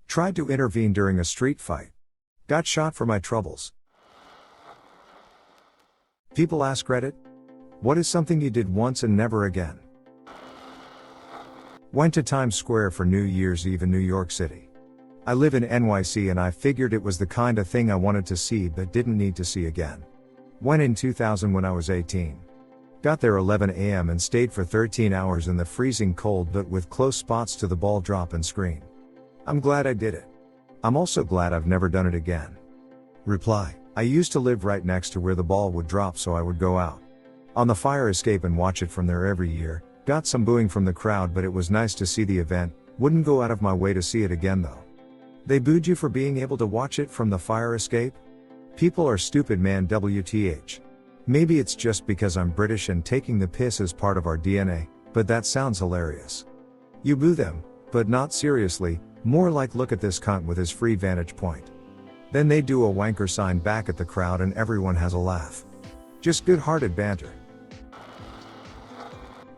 Tried to intervene during a street fight. Got shot for my troubles. People Askreddit. What is something you did once and never again? Went to Times Square for New Year's Eve in New York City. I live in NYC and I figured it was the kind of thing I wanted to see but didn't need to see again. Went in 2000 when I was 18. Got there 11 a.m. and stayed for 13 hours in the freezing cold but with close spots to the ball drop and screen. I'm glad I did it. I'm also glad I've never done it again. Reply. I used to live right next to where the ball would drop, so I would go out on the fire escape and watch it from there every year. Got some booing from the crowd, but it was nice to see the event. Wouldn't go out of my way to see it again though. They booed you for being able to watch it from the fire escape? People are stupid, man. WTH. Maybe it's just because I'm British and taking the piss is part of our DNA, but that sounds hilarious. You boo them, but not seriously, more like look at this cunt with his free vantage point. Then they do a wanker sign back at the crowd and everyone has a laugh. Just good-hearted banter.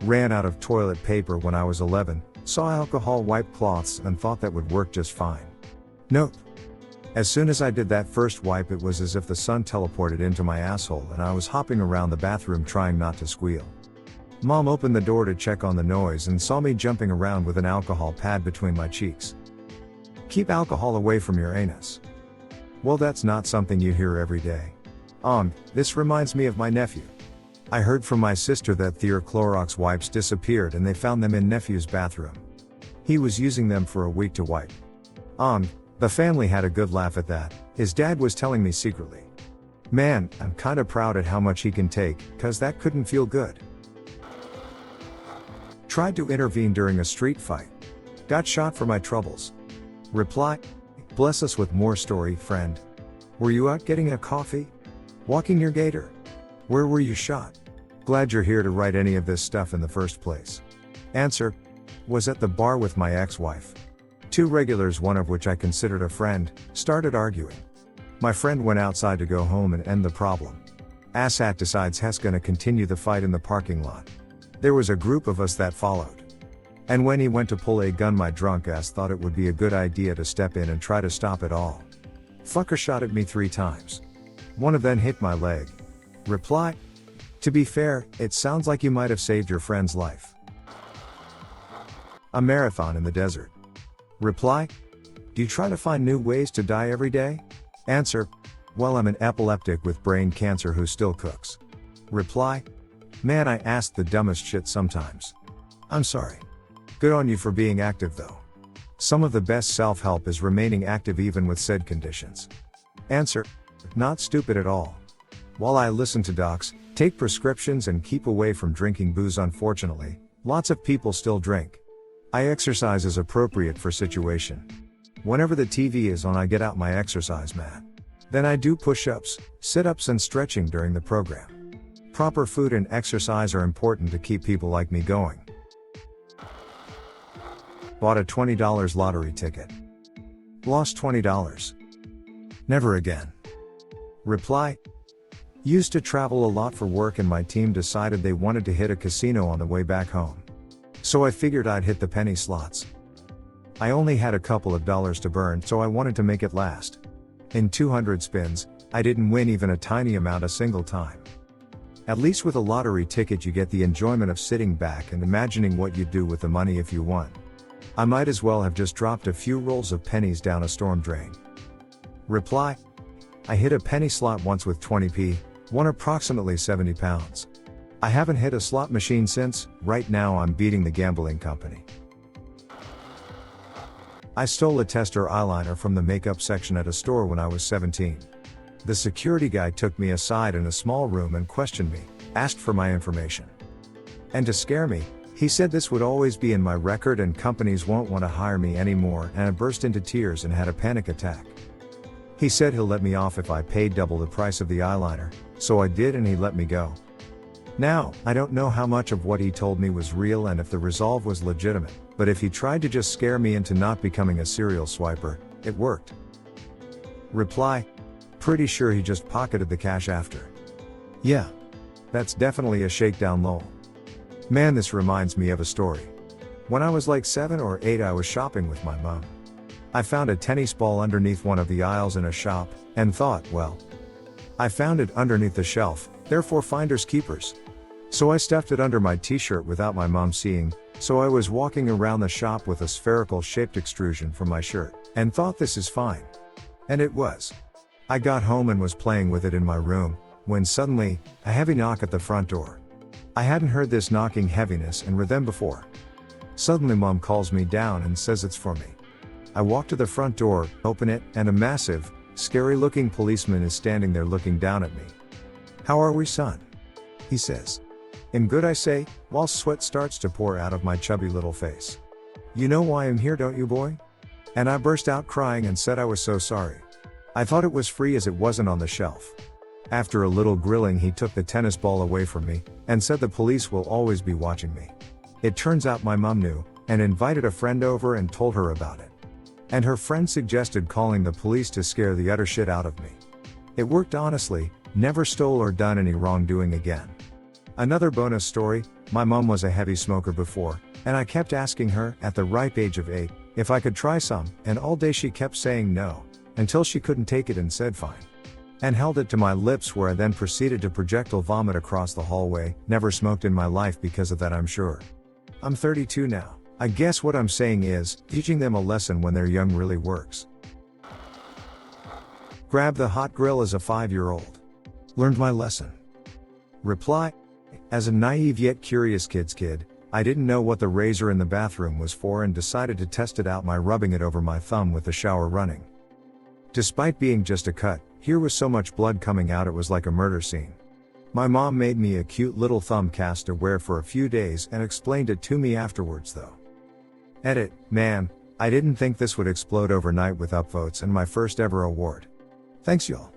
Ran out of toilet paper when I was 11, saw alcohol wipe cloths and thought that would work just fine. Nope. As soon as I did that first wipe, it was as if the sun teleported into my asshole and I was hopping around the bathroom trying not to squeal. Mom opened the door to check on the noise and saw me jumping around with an alcohol pad between my cheeks. Keep alcohol away from your anus. Well, that's not something you hear every day. This reminds me of my nephew. I heard from my sister that their Clorox wipes disappeared and they found them in nephew's bathroom. He was using them for a week to wipe. The family had a good laugh at that. His dad was telling me secretly. Man, I'm kinda proud at how much he can take, cause that couldn't feel good. Tried to intervene during a street fight. Got shot for my troubles. Reply. Bless us with more story, friend. Were you out getting a coffee? Walking your gator? Where were you shot? Glad you're here to write any of this stuff in the first place. Answer. Was at the bar with my ex-wife. Two regulars, one of which I considered a friend, started arguing. My friend went outside to go home and end the problem. Asshat decides he's gonna continue the fight in the parking lot. There was a group of us that followed. And when he went to pull a gun, my drunk ass thought it would be a good idea to step in and try to stop it all. Fucker shot at me 3 times. One of them hit my leg. Reply. To be fair, it sounds like you might have saved your friend's life. A marathon in the desert. Reply. Do you try to find new ways to die every day? Answer. Well, I'm an epileptic with brain cancer who still cooks. Reply. Man, I ask the dumbest shit sometimes. I'm sorry. Good on you for being active though. Some of the best self-help is remaining active even with said conditions. Answer. Not stupid at all. While I listen to docs, take prescriptions and keep away from drinking booze, unfortunately, lots of people still drink. I exercise as appropriate for situation. Whenever the TV is on, I get out my exercise mat. Then I do push-ups, sit-ups and stretching during the program. Proper food and exercise are important to keep people like me going. Bought a $20 lottery ticket. Lost $20. Never again. Reply. Used to travel a lot for work and my team decided they wanted to hit a casino on the way back home. So I figured I'd hit the penny slots. I only had a couple of dollars to burn, so I wanted to make it last. In 200 spins, I didn't win even a tiny amount a single time. At least with a lottery ticket you get the enjoyment of sitting back and imagining what you'd do with the money if you won. I might as well have just dropped a few rolls of pennies down a storm drain. Reply. I hit a penny slot once with 20p, won approximately 70 pounds. I haven't hit a slot machine since. Right now I'm beating the gambling company. I stole a tester eyeliner from the makeup section at a store when I was 17. The security guy took me aside in a small room and questioned me, asked for my information. And to scare me, he said this would always be in my record and companies won't want to hire me anymore, and I burst into tears and had a panic attack. He said he'll let me off if I paid double the price of the eyeliner, so I did and he let me go. Now, I don't know how much of what he told me was real and if the resolve was legitimate, but if he tried to just scare me into not becoming a serial swiper, it worked. Reply. Pretty sure he just pocketed the cash after. Yeah. That's definitely a shakedown lol. Man, this reminds me of a story. When I was like 7 or 8, I was shopping with my mom. I found a tennis ball underneath one of the aisles in a shop, and thought, well, I found it underneath the shelf, therefore finders keepers. So I stuffed it under my t-shirt without my mom seeing, so I was walking around the shop with a spherical shaped extrusion from my shirt, and thought this is fine. And it was. I got home and was playing with it in my room, when suddenly, a heavy knock at the front door. I hadn't heard this knocking heaviness and rhythm before. Suddenly mom calls me down and says it's for me. I walk to the front door, open it, and a massive, scary looking policeman is standing there looking down at me. "How are we, son?" he says. "I'm good," I say, while sweat starts to pour out of my chubby little face. "You know why I'm here, don't you, boy?" And I burst out crying and said I was so sorry. I thought it was free as it wasn't on the shelf. After a little grilling, he took the tennis ball away from me, and said the police will always be watching me. It turns out my mom knew, and invited a friend over and told her about it. And her friend suggested calling the police to scare the utter shit out of me. It worked honestly, never stole or done any wrongdoing again. Another bonus story, my mom was a heavy smoker before, and I kept asking her, at the ripe age of 8, if I could try some, and all day she kept saying no, until she couldn't take it and said fine. And held it to my lips, where I then proceeded to projectile vomit across the hallway. Never smoked in my life because of that, I'm sure. I'm 32 now. I guess what I'm saying is, teaching them a lesson when they're young really works. Grab the hot grill as a 5-year-old. Learned my lesson. Reply: as a naive yet curious kid, I didn't know what the razor in the bathroom was for and decided to test it out by rubbing it over my thumb with the shower running. Despite being just a cut, here was so much blood coming out it was like a murder scene. My mom made me a cute little thumb cast to wear for a few days and explained it to me afterwards though. Edit: man, I didn't think this would explode overnight with upvotes and my first ever award. Thanks y'all.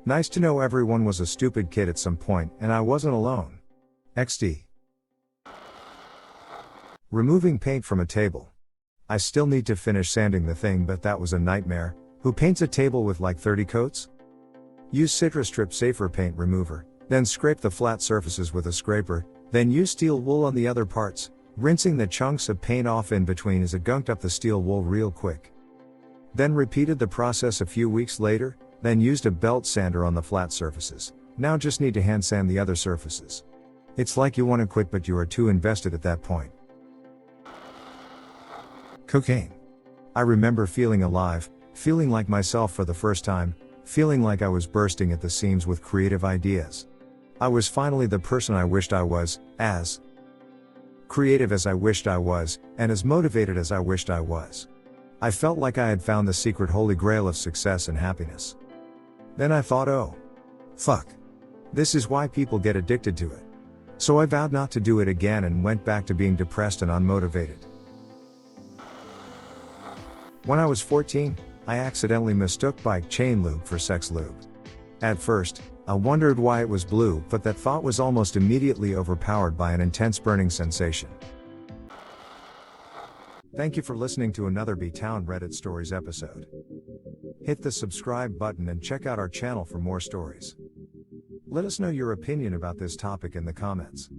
Nice to know everyone was a stupid kid at some point and I wasn't alone. XD. Removing paint from a table. I still need to finish sanding the thing, but that was a nightmare. Who paints a table with like 30 coats? Use Citrus Strip Safer Paint Remover, then scrape the flat surfaces with a scraper, then use steel wool on the other parts, rinsing the chunks of paint off in between as it gunked up the steel wool real quick. Then repeated the process a few weeks later, then used a belt sander on the flat surfaces. Now just need to hand sand the other surfaces. It's like you want to quit but you are too invested at that point. Cocaine. I remember feeling alive, feeling like myself for the first time, feeling like I was bursting at the seams with creative ideas. I was finally the person I wished I was, as creative as I wished I was, and as motivated as I wished I was. I felt like I had found the secret holy grail of success and happiness. Then I thought, oh, fuck. This is why people get addicted to it. So I vowed not to do it again and went back to being depressed and unmotivated. When I was 14, I accidentally mistook bike chain lube for sex lube. At first, I wondered why it was blue, but that thought was almost immediately overpowered by an intense burning sensation. Thank you for listening to another B-Town Reddit Stories episode. Hit the subscribe button and check out our channel for more stories. Let us know your opinion about this topic in the comments.